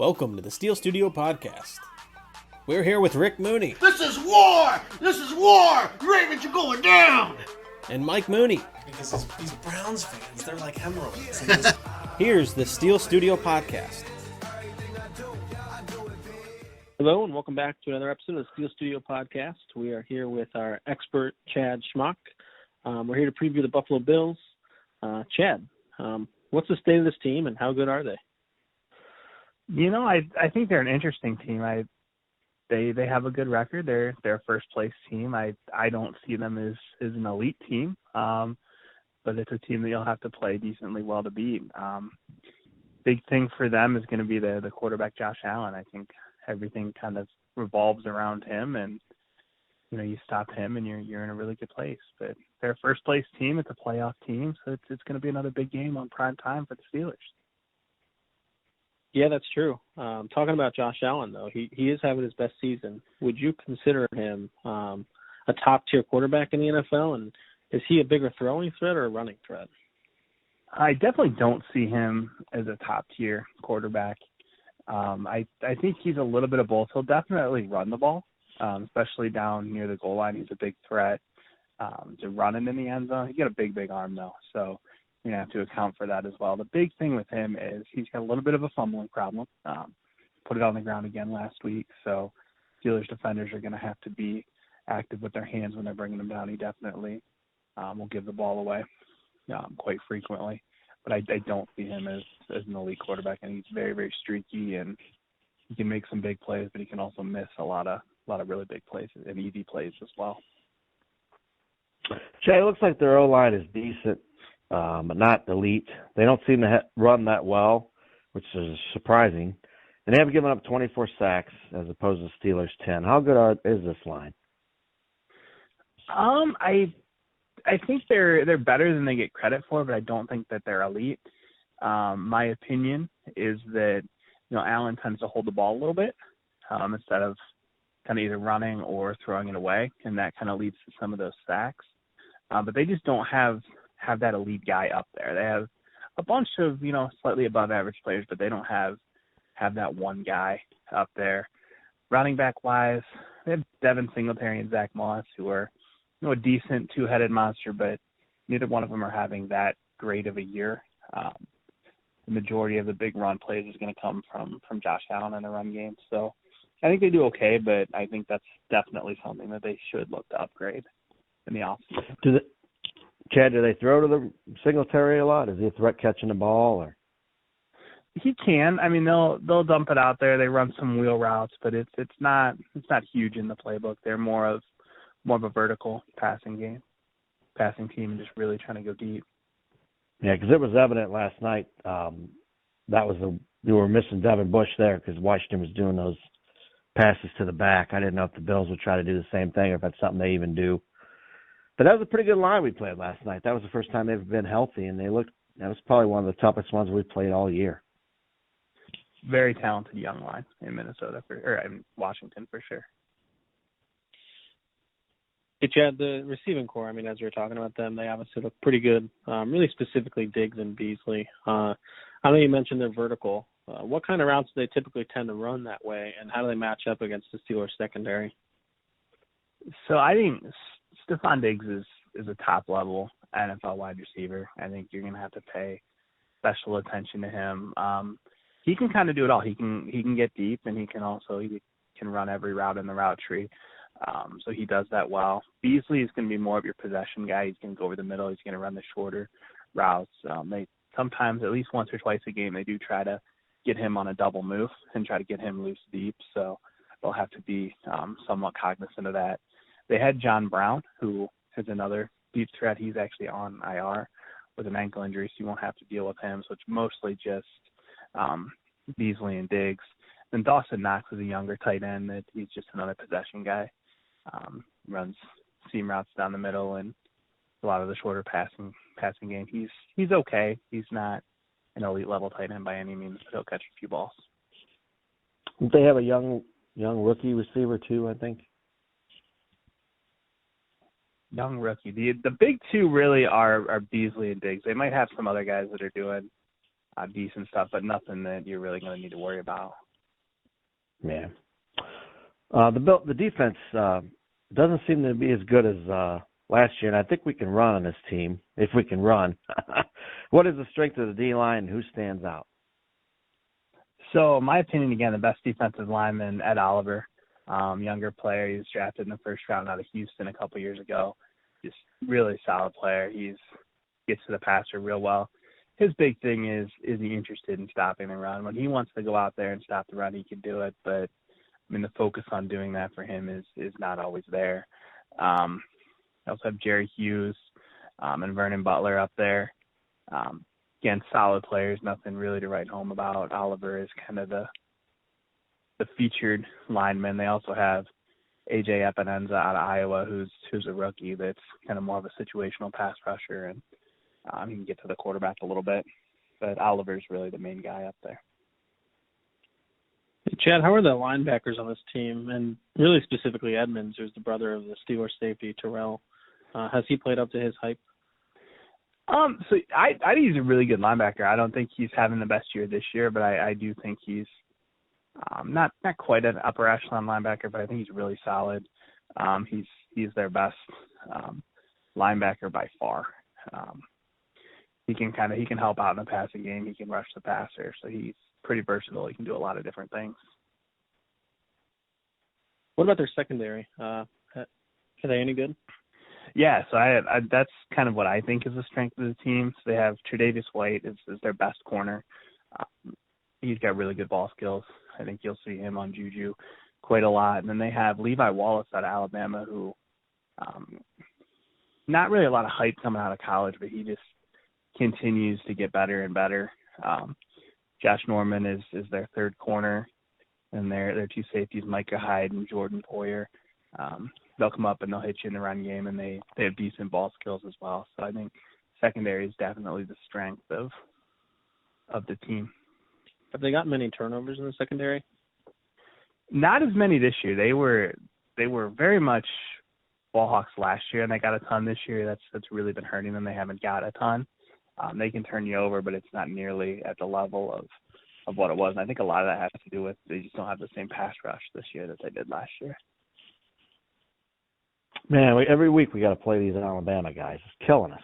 Welcome to the Steel Studio Podcast. We're here with Rick Mooney. This is war! This is war! Ravens are going down! And Mike Mooney. Because these Browns fans, they're like hemorrhoids. Here's the Steel Studio Podcast. Hello and welcome back to another episode of the Steel Studio Podcast. We are here with our expert, Chad Schmock. We're here to preview the Buffalo Bills. Chad, what's the state of this team and how good are they? You know, I think they're an interesting team. They have a good record. They're a first place team. I don't see them as an elite team, but it's a team that you'll have to play decently well to beat. Big thing for them is going to be the quarterback Josh Allen. I think everything kind of revolves around him, and you know, you stop him and you're in a really good place. But they're a first place team. It's a playoff team, so it's going to be another big game on prime time for the Steelers. Yeah, that's true. Talking about Josh Allen, though, he is having his best season. Would you consider him a top-tier quarterback in the NFL, and is he a bigger throwing threat or a running threat? I definitely don't see him as a top-tier quarterback. I think he's a little bit of both. He'll definitely run the ball, especially down near the goal line. He's a big threat to run him in the end zone. He's got a big arm, though, so you have to account for that as well. The big thing with him is he's got a little bit of a fumbling problem. Put it on the ground again last week, so Steelers defenders are going to have to be active with their hands when they're bringing him down. He definitely will give the ball away quite frequently, but I don't see him as an elite quarterback, and he's very streaky, and he can make some big plays, but he can also miss a lot of really big plays and easy plays as well. Jay, it looks like their O-line is decent, but not elite. They don't seem to run that well, which is surprising. And they have given up 24 sacks as opposed to Steelers 10. How good is this line? I think they're better than they get credit for, but I don't think that they're elite. My opinion is that, you know, Allen tends to hold the ball a little bit instead of kind of either running or throwing it away, and that kind of leads to some of those sacks. But they just don't have that elite guy up there. They have a bunch of, you know, slightly above average players, but they don't have that one guy up there. Running back wise, they have Devin Singletary and Zach Moss, who are, you know, a decent two-headed monster, but neither one of them are having that great of a year. The majority of the big run plays is going to come from Josh Allen in the run game. So I think they do okay, but I think that's definitely something that they should look to upgrade in the offseason. Chad, do they throw to the Singletary a lot? Is he a threat catching the ball? Or he can. I mean, they'll dump it out there. They run some wheel routes, but it's not huge in the playbook. They're more of a vertical passing team, and just really trying to go deep. Yeah, because it was evident last night you were missing Devin Bush there because Washington was doing those passes to the back. I didn't know if the Bills would try to do the same thing or if that's something they even do. But that was a pretty good line we played last night. That was the first time they've been healthy, and that was probably one of the toughest ones we've played all year. Very talented young line in Minnesota or in Washington for sure. Hey, Chad, the receiving core, I mean, as we were talking about them, they obviously look pretty good, really specifically Diggs and Beasley. I know you mentioned they're vertical. What kind of routes do they typically tend to run that way, and how do they match up against the Steelers secondary? So I think Stephon Diggs is a top-level NFL wide receiver. I think you're going to have to pay special attention to him. He can kind of do it all. He can get deep, and he can run every route in the route tree. So he does that well. Beasley is going to be more of your possession guy. He's going to go over the middle. He's going to run the shorter routes. They sometimes, at least once or twice a game, they do try to get him on a double move and try to get him loose deep. So they'll have to be somewhat cognizant of that. They had John Brown, who is another deep threat. He's actually on IR with an ankle injury, so you won't have to deal with him. So it's mostly just Beasley and Diggs. And Dawson Knox is a younger tight end that he's just another possession guy. Runs seam routes down the middle and a lot of the shorter passing game. He's okay. He's not an elite level tight end by any means, but he'll catch a few balls. They have a young rookie receiver too, I think. Young rookie. The big two really are Beasley and Diggs. They might have some other guys that are doing decent stuff, but nothing that you're really going to need to worry about. Yeah. The defense doesn't seem to be as good as last year, and I think we can run on this team if we can run. What is the strength of the D-line and who stands out? So, in my opinion, again, the best defensive lineman, Ed Oliver, younger player. He was drafted in the first round out of Houston a couple years ago. Just really solid player. He gets to the passer real well. His big thing is he interested in stopping the run? When he wants to go out there and stop the run, he can do it. But I mean, the focus on doing that for him is not always there. I also have Jerry Hughes and Vernon Butler up there. Again, solid players, nothing really to write home about. Oliver is kind of the featured lineman. They also have A.J. Epinenza out of Iowa, who's a rookie that's kind of more of a situational pass rusher, and he can get to the quarterback a little bit. But Oliver's really the main guy up there. Hey, Chad, how are the linebackers on this team, and really specifically Edmonds, who's the brother of the Steelers safety, Terrell? Has he played up to his hype? So I think he's a really good linebacker. I don't think he's having the best year this year, but I do think he's not quite an upper echelon linebacker, but I think he's really solid. He's their best linebacker by far. He can help out in the passing game. He can rush the passer, so he's pretty versatile. He can do a lot of different things. What about their secondary? Are they any good? Yeah, so I that's kind of what I think is the strength of the team. So they have Tre'Davious White is their best corner. He's got really good ball skills. I think you'll see him on Juju quite a lot. And then they have Levi Wallace out of Alabama, who not really a lot of hype coming out of college, but he just continues to get better and better. Josh Norman is their third corner, and their two safeties, Micah Hyde and Jordan Poyer. They'll come up and they'll hit you in the run game, and they have decent ball skills as well. So I think secondary is definitely the strength of the team. Have they got many turnovers in the secondary? Not as many this year. They were very much ball hawks last year, and they got a ton this year. That's really been hurting them. They haven't got a ton. They can turn you over, but it's not nearly at the level of what it was. And I think a lot of that has to do with they just don't have the same pass rush this year that they did last year. Man, every week we got to play these Alabama guys. It's killing us.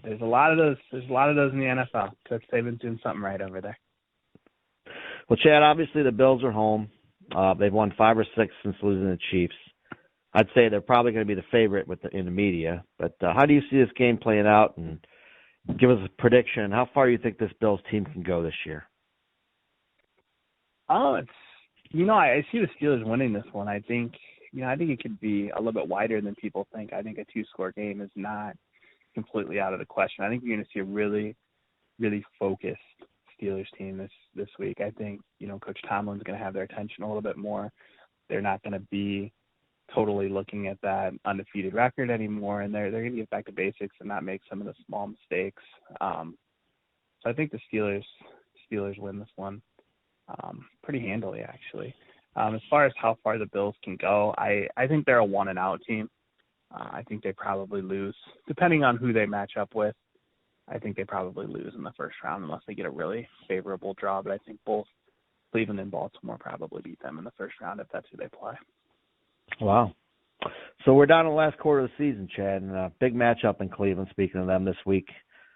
There's a lot of those. There's a lot of those in the NFL. Coach Saban's doing something right over there. Well, Chad, obviously the Bills are home. They've won 5 or 6 since losing to the Chiefs. I'd say they're probably going to be the favorite in the media. But how do you see this game playing out? And give us a prediction. How far do you think this Bills team can go this year? I see the Steelers winning this one. I think it could be a little bit wider than people think. I think a 2-score game is not completely out of the question. I think you're going to see a really, really focused Steelers team this week. I think, Coach Tomlin's going to have their attention a little bit more. They're not going to be totally looking at that undefeated record anymore, and they're going to get back to basics and not make some of the small mistakes. So I think the Steelers win this one pretty handily, actually. As far as how far the Bills can go, I think they're a 1-and-out team. I think they probably lose, depending on who they match up with. I think they probably lose in the first round unless they get a really favorable draw. But I think both Cleveland and Baltimore probably beat them in the first round if that's who they play. Wow. So we're down to the last quarter of the season, Chad, and a big matchup in Cleveland, speaking of them this week.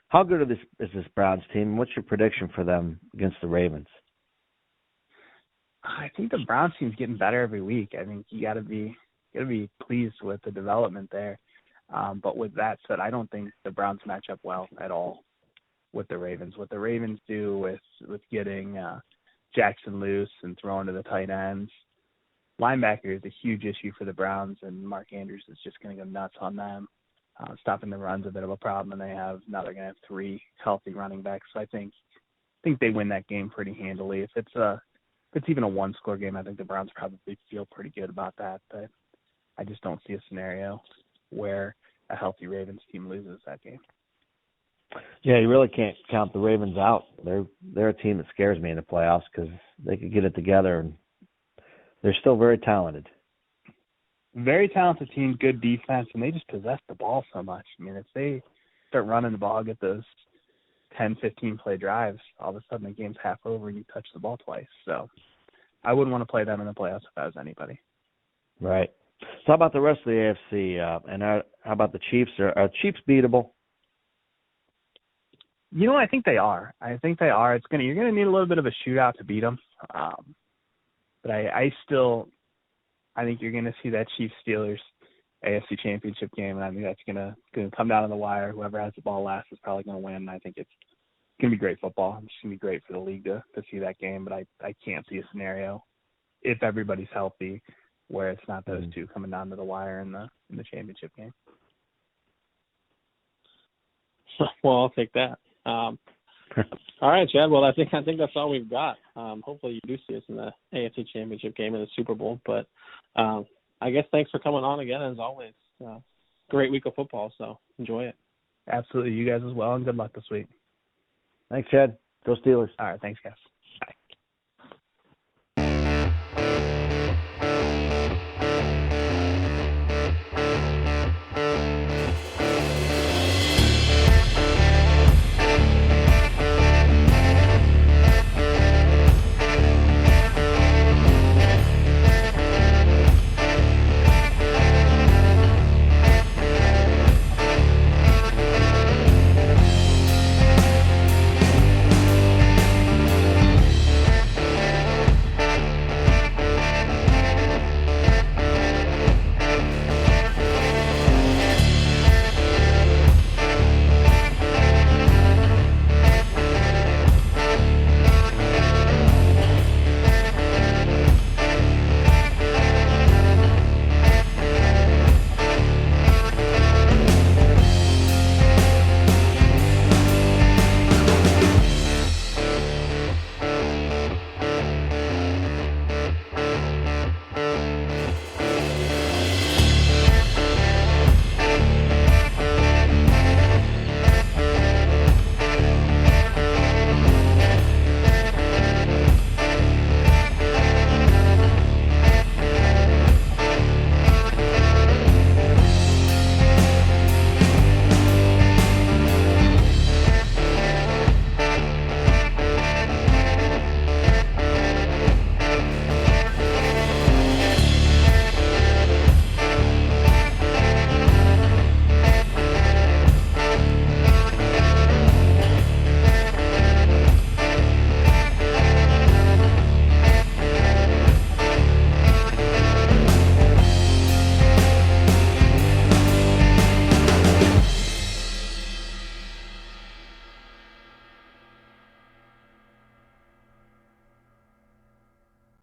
How good is this Browns team? What's your prediction for them against the Ravens? I think the Browns team's getting better every week. I think you got to be pleased with the development there. But with that said, I don't think the Browns match up well at all with the Ravens. What the Ravens do with getting Jackson loose and throwing to the tight ends, linebacker is a huge issue for the Browns, and Mark Andrews is just going to go nuts on them. Stopping the run's a bit of a problem, and they're going to have 3 healthy running backs. So I think they win that game pretty handily. If it's even a 1-score game, I think the Browns probably feel pretty good about that. But I just don't see a scenario where a healthy Ravens team loses that game. Yeah, you really can't count the Ravens out. They're a team that scares me in the playoffs because they could get it together, and they're still very talented. Very talented team, good defense, and they just possess the ball so much. I mean, if they start running the ball, get those 10, 15 play drives, all of a sudden the game's half over and you touch the ball twice. So I wouldn't want to play them in the playoffs if I was anybody. Right. So how about the rest of the AFC? And how about the Chiefs? Are Chiefs beatable? I think they are. You're gonna need a little bit of a shootout to beat them. But I think you're gonna see that Chiefs Steelers AFC Championship game, and I think that's gonna come down to the wire. Whoever has the ball last is probably gonna win. And I think it's gonna be great football. It's gonna be great for the league to see that game. But I can't see a scenario if everybody's healthy where it's not those two coming down to the wire in the championship game. Well, I'll take that. All right, Chad. Well, I think that's all we've got. Hopefully, you do see us in the AFC Championship game in the Super Bowl. But I guess thanks for coming on again, as always. Great week of football, so enjoy it. Absolutely. You guys as well, and good luck this week. Thanks, Chad. Go Steelers. All right. Thanks, guys.